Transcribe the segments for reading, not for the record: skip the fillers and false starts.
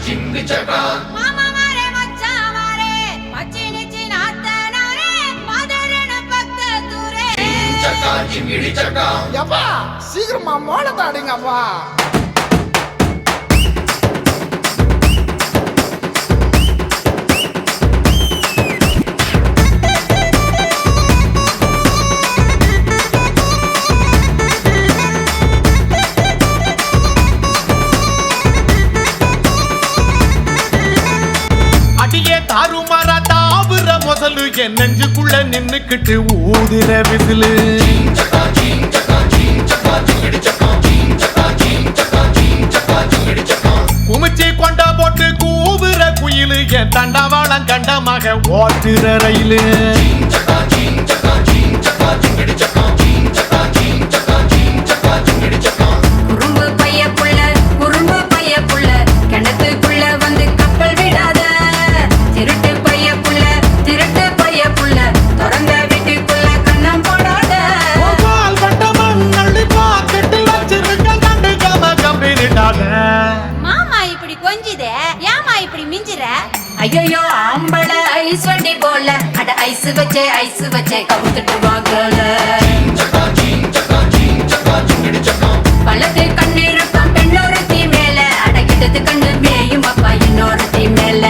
மாமா மாரே மச்சான் மாரே மச்சி நிச்சி நாத்தனாரே மதரன பக்கத்தூரே யப்பா சீக்கிரமா மோளத்தை அடிங்கப்பா. என் நெஞ்சுக்குள்ள நின்னுக்கிட்டு ஊதுற விசிலு குமிச்சி கொண்டா போட்டு கூவுற குயிலு என் தண்டவாளம் கண்டமாக ஓட்டுற ரயிலு ஐயோ ஆம்பள ஐஸ் வண்டி போல அட ஐஸ் வச்சே கவுத்துட்டு வாங்கல பழத்து கண்ணீருக்கும் பெண்ணொரு தீ மேல அடக்கிட்டது கண்ணு மேயும் அப்பா இன்னொரு தீ மேல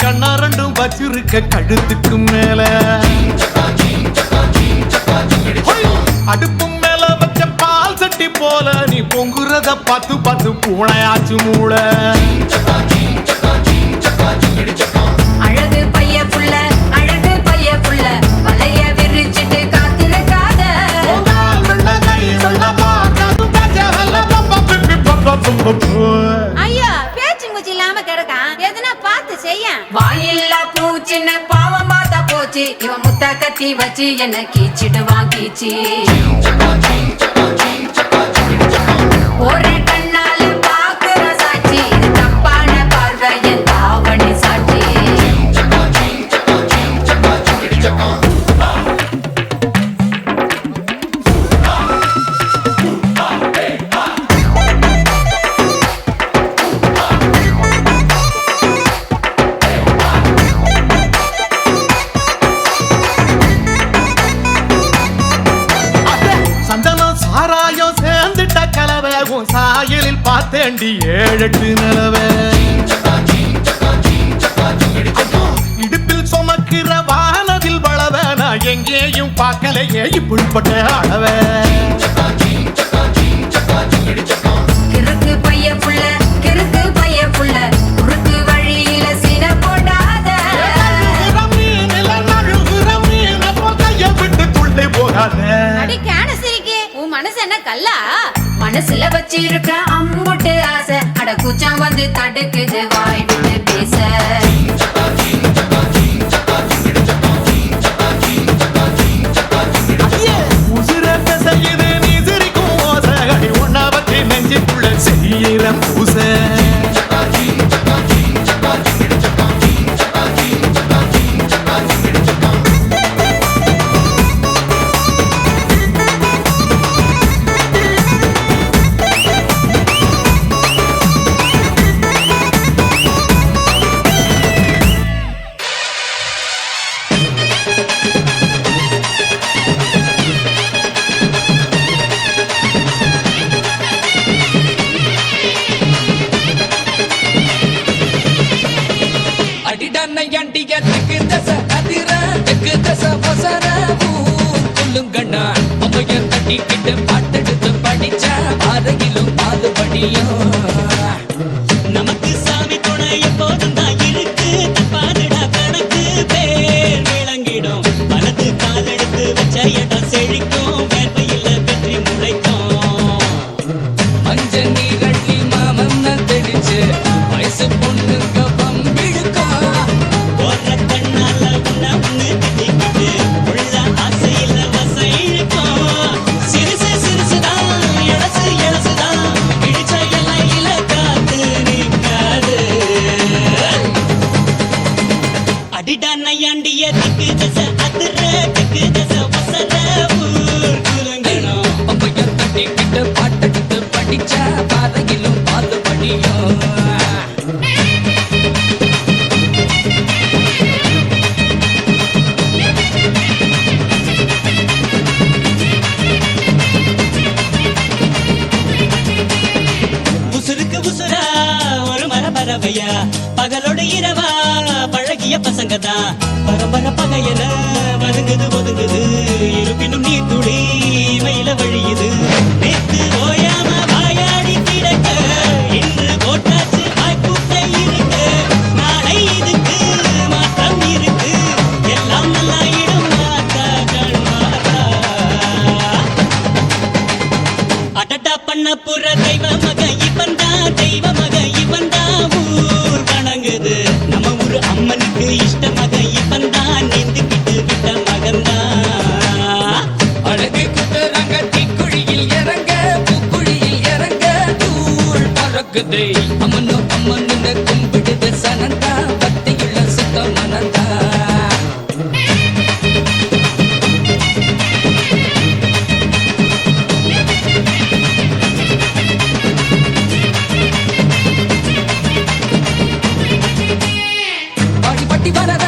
கண்ணா ரெண்டும் வச்சிருக்க கழுத்துக்கு மேல அடுப்பும் மேல வச்ச பால் சட்டி போல நீ பொங்குறத பார்த்து பார்த்து பூனையாச்சு மூள அழகு பைய புள்ள வலைய விரிச்சிட்டு காத்திருக்காத ஐயா பேச்சு மூச்சு இல்லாம கிடக்கான் எதுனா பார்த்து செய்ய வாயில்லா பூச்சின்னு பாவம் பார்த்தா போச்சு இவன் முத்த கத்தி வச்சு என்ன கீச்சிடுவான் கீச்சி ஒரே கண்ணால பாக்குற சாட்சி இது தப்பான பார்வை என் தாவணி சாட்சி சாயலில் பார்த்தேண்டி 7-8 நிலவே இடுப்பில் சுமக்கிற வானதில் வளவ நான் எங்கேயும் பார்க்கலையே இப்படிப்பட்ட அளவே கிறுக்கு பைய புள்ள குறுக்கு வழியில சீன போடாத விட்டு துள்ளி போகாத உன் மனசு என்ன கல்லா மனசுல வச்சிருக்க அம்புட்டு ஆசை அட கூச்சம் வந்து தடுக்குது வாய் விட்டு பேச உசிர செய்யுது நீ சிரிக்கும் ஓசை அடி ஒன்னா பத்தி நெஞ்சுக்குள்ள செய்யற பூச பாட்டெடுத்து படிச்ச அறையிலும் பாதுபடியும் நமக்கு சாமி துணை எப்போதும் தான் இருக்கு தப்பாதுடா கணக்கு பேர் விளங்கிடும் மனது காலெடுத்து வச்ச இடம் செழிக்கும் வேர்வையில் வெற்றி முளைக்கும் மஞ்சள் அடிடா நையாண்டிய திக்கு தசை அதிர திக்கு தசை ஒசர ஊர் குலுங்கணும் பம்பையர் தட்டிக்கிட்டு பாட்டெடுத்து படிச்ச பாதையிலும் பாது படியும் உசுருக்கு உசுரா ஒரு மரபரவையா பகலோடு இரவா பழகிய பசங்க தான் பரம்பர பகையன வதுங்குது ஒதுங்குது இருப்பினும் நீ துளி மயில வழியுது நேத்து ஓயாம வாயாடி கிடக்க இன்று போட்டாச்சு வாய்ப்புட்டை இருக்கு நாளை இதுக்கு மாற்றம் இருக்கு எல்லாம் நல்லா இடம் மாத்தா கண்மாத்தா அடடா பண்ண புற தெய்வ மக இவன்தா தெய்வ மக இவன்தா ஊர் வணங்குது நம்ம ஊரு அம்மனுக்கு இஷ்ட மக இவன்தா நீந்துக்கிட்டு விட்ட மகன்தா அழகு குத்துறாங்க தீக்குழியில் இறங்க பூக்குழியில் இறங்க தூள் பறக்குது அம்மனோ அம்மனு கும்பிடுது சனந்தா பக்தியுள்ள சுத்த மனந்தா பட்டி வரத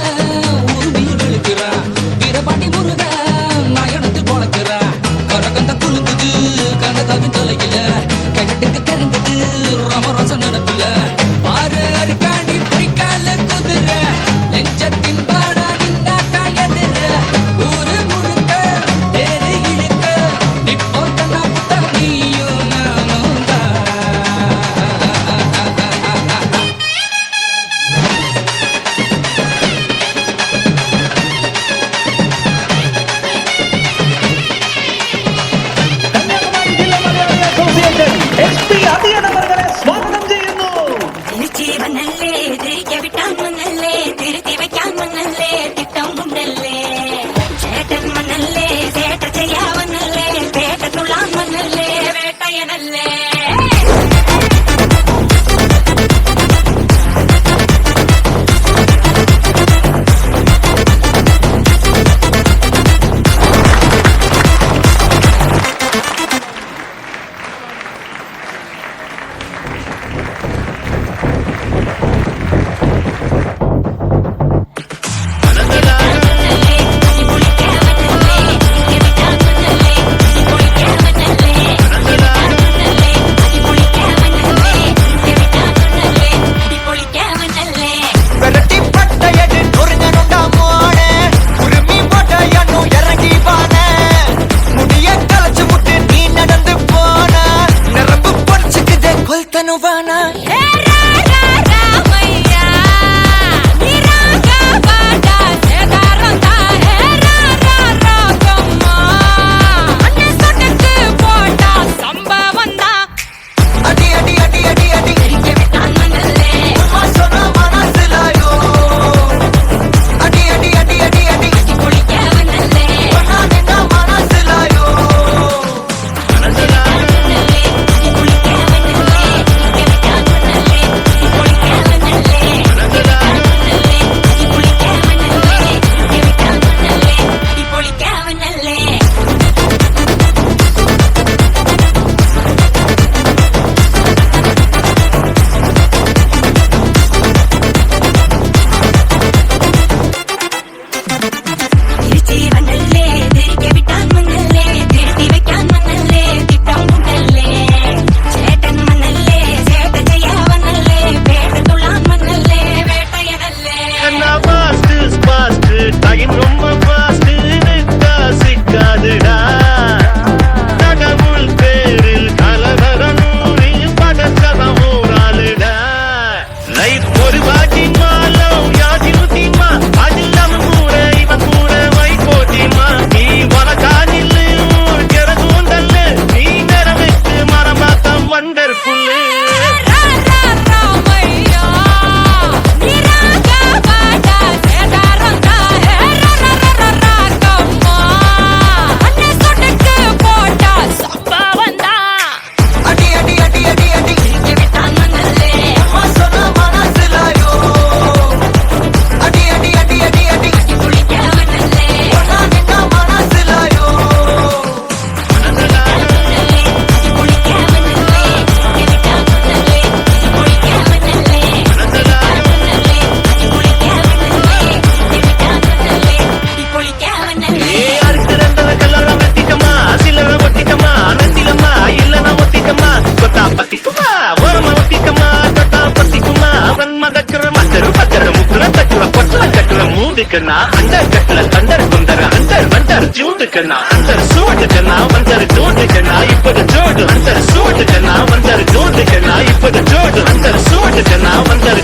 சூட்டுக்குன்னா அண்டர் கட்டல தண்டர் குந்தர் அண்டர் வண்டர் ஜூட்டுக்குன்னா அண்டர் சூட்டுக்குன்னா வந்தர் ஜூட்டுக்குன்னா இப்பது ஜோடு அண்டர் சூட்டுக்குன்னா வந்தர் ஜூட்டுக்குன்னா இப்பது ஜோடு அண்டர் சூட்டுக்குன்னா வந்தர்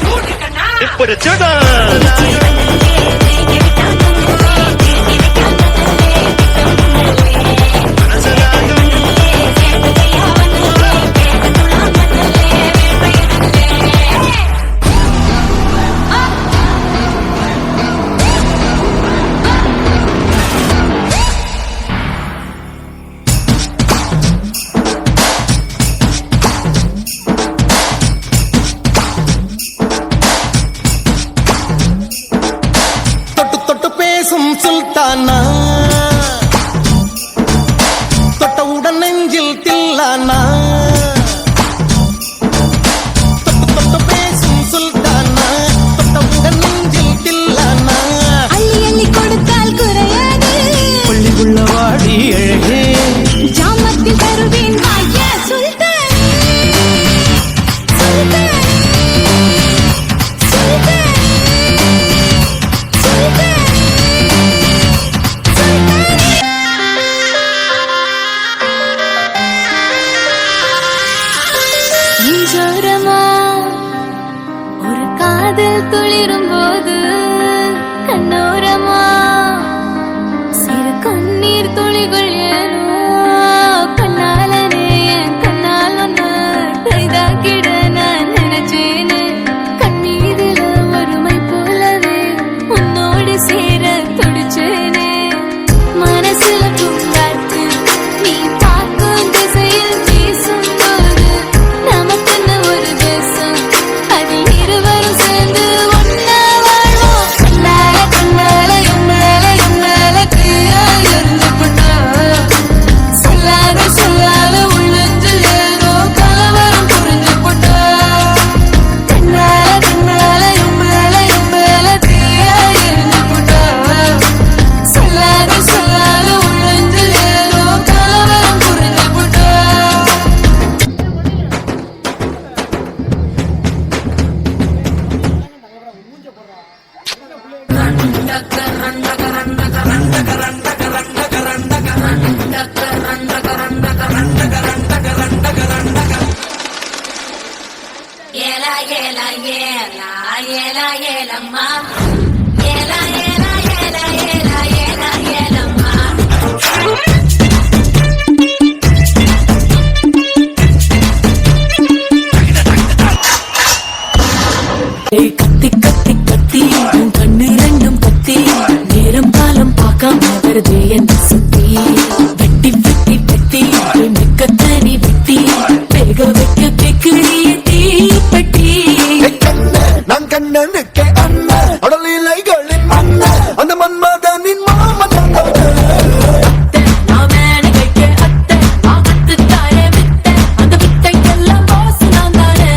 இப்பது ஜோடு சுல்தானா தொட்டவுடன் நெஞ்சில் தில்லானா தொட்டு பேசும் சுல்தானா தொட்டவுடன் நெஞ்சில் தில்லானா அள்ளி அள்ளி கொடுத்தால் குறையாது பள்ளி உள்ளவாடி அழகே ஜாமத்தில் தருவேன் வாயா சுல்தானே சுல்தானே சுல்தானே நெஞ்சோரமா ஒரு காதல் துளிரும் போது கண்ணோரமா சிறு கண்ணீர் துளிகள் ஏனோ கண்ணாலனே என் கண்ணால் ஒன்று கைதாக்கிட நான் நினைச்சேனே கண்ணீரில ஒருமை போலவே உன்னோடு சேர துடிச்சேனே மனசுல பூங்காற்று நீ பார்க்கும் திசையில் வீசும்போது நமக்குன்னு ஒரு தேசம் அதில் இருவரும் சேர்ந்து ஒன்னா வாழ்வோம் கண்ணால கண்ணால எம்மால தீயா எரிஞ்சு போட்டா சொல்லாத சொல்லாத உள்ளெஞ்சில் ஏதோ கலவரம் புரிஞ்சு போட்டா கண்ணால கண்ணால எம்மால தீயா எரிஞ்சு போட்டா சொல்லாத சொல்லாத உள்ளெஞ்சில் ஏதோ கலவரம் புரிஞ்சு போட்டா ஏலா ஏலா ஏலா ஏலா ஏலம்மா ஏலா ஏலா ஏலா ஏலா ஏலா ஏலம்மா கத்தி கத்தி கத்தி உன் கண்ணு ரெண்டும் கத்தி நேரம் காலம் பார்க்காம வருது என் சுத்தி வெட்டி வெட்டி வெட்டி மிக்க தனி வெட்டி வேக வைக்க வைக்கிறிய தீப்பெட்டி நான் கண்ணனுக்கு அண்ணன் அடலிலைகளின் அண்ணன் அந்த மன்மதனின் மாமன் நான் வேணை வைக்க அத்தை ஆபத்து தாரே வித்த அந்த வித்தைக்கெல்லாம் பாசு நான் தானே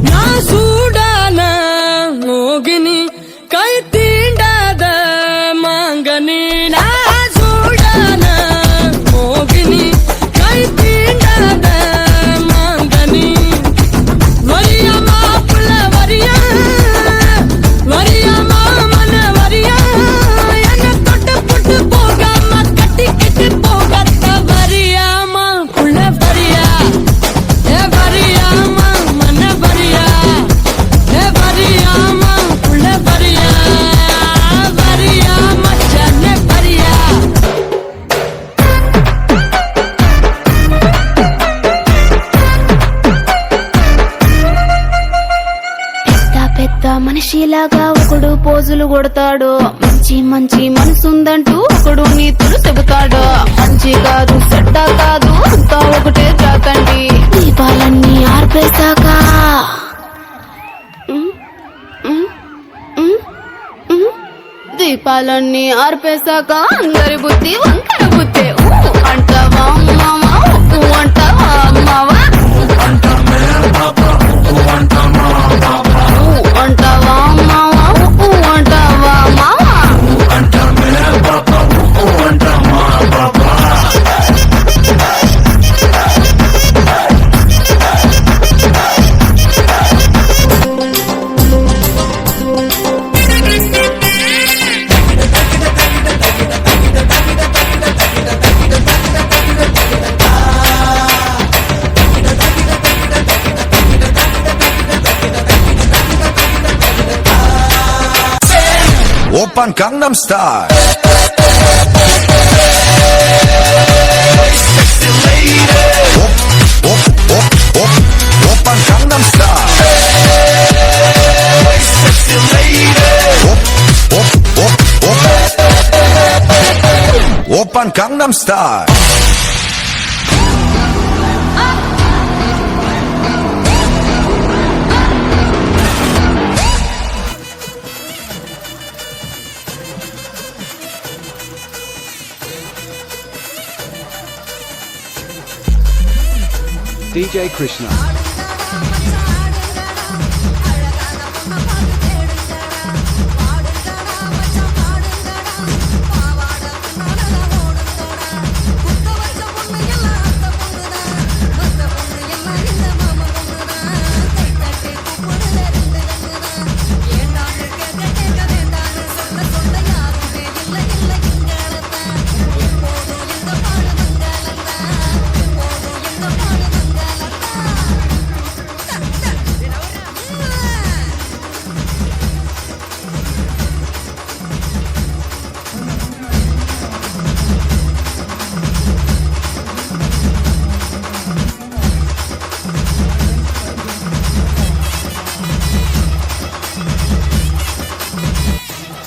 நான் சூடான மோகினி கை தீண்டாத மாங்கனி நான் சூடான மோகினி கை தீண்டாத மாங்கனி வரியா மாப்பிள்ள வரியா வரியா மாமன வரியா என்ன தொட்டு புட்டு போகாம கட்டிக்கிட்டு போகாத வரியா மாப்பிள்ள வரியா ஏ வரியாமா மன வரியா ஏ வரியாமா புள்ள வரியா வரியா மச்சானே வரியா పెద్ద మనిషిలాగా ఒకడు పోజులు కొడతాడు మంచి మంచి మనసుందంటూ ఒకడు నీతులు చెబుతాడు మంచి కాదు చెడ్డ కాదు అంతా ఒకటే జాతండి దీపాలన్నీ ఆర్పేశాక దీపాలన్నీ ఆర్పేశాక అందరి బుద్ధి వంకర బుద్ధి అంటావా అమ్మావా అంటావా అమ్మావా Oppan Gangnam Style. Sexy lady. Oppan Gangnam Style. Sexy lady. Oppan Gangnam Style. DJ Krishna.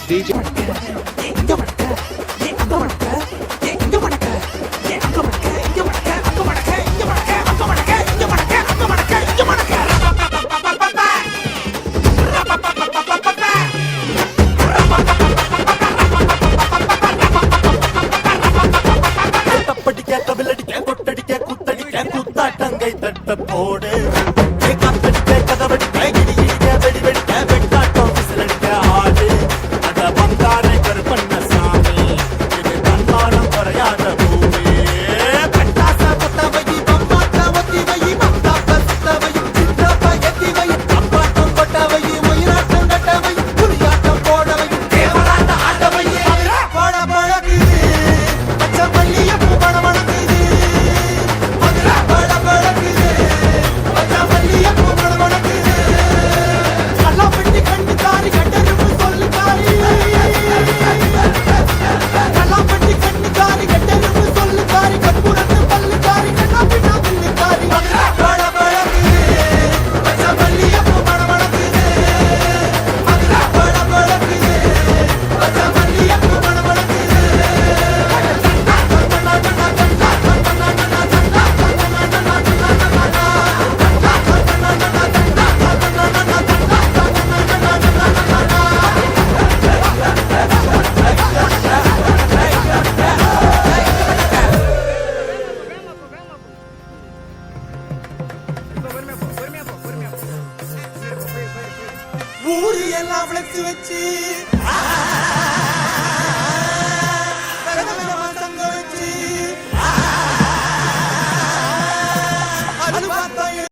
DJ தப்படிக்க கவிலடிக்க கொட்டடிக்க குத்தடிக்க குத்தாட்டங்கை தட்ட போடு காத்தடிக்க கதவடிக்க இடி இடிக்க வெடி வெடிக்க வெட்டாட்டம் விசிலடிக்க ஆடு அத பந்தாரை கருப்பண்ண சாமி இது தன்மானம் குறையாத பூமி பட்டாச பத்தவை பம்பாட்ட ஒத்திவை மத்தாப்ப சுத்தவை சித்தப்ப எத்திவை அப்பாட்டம் கொட்டவை மயிலாட்டம் கட்டவை புரியாட்டம் போடவை தேவராட்ட ஆட்டவை பட பழகுது பச்சை மல்லிய பூ பட பழகுது பட பழகுது பச்சை மல்லிய பூ பட பழகுது கல்லாம் பெட்டி கண்டு தாரி கட்டெருப்பு சொல்லு தாரி கல்லாம் பெட்டி கண்டு தாரி கட்டெருப்பு சொல்லு தாரி கற்பூரத்து பல்லு தாரி கண்ணா பின்னா பில்லு தாரி பட பழகுது பச்சை மல்லிய பூ பட பழகுது பட பழகுது பச்சை மல்லிய பூ பட பழகுது ஊரு எல்லாம் விளக்கு வச்சு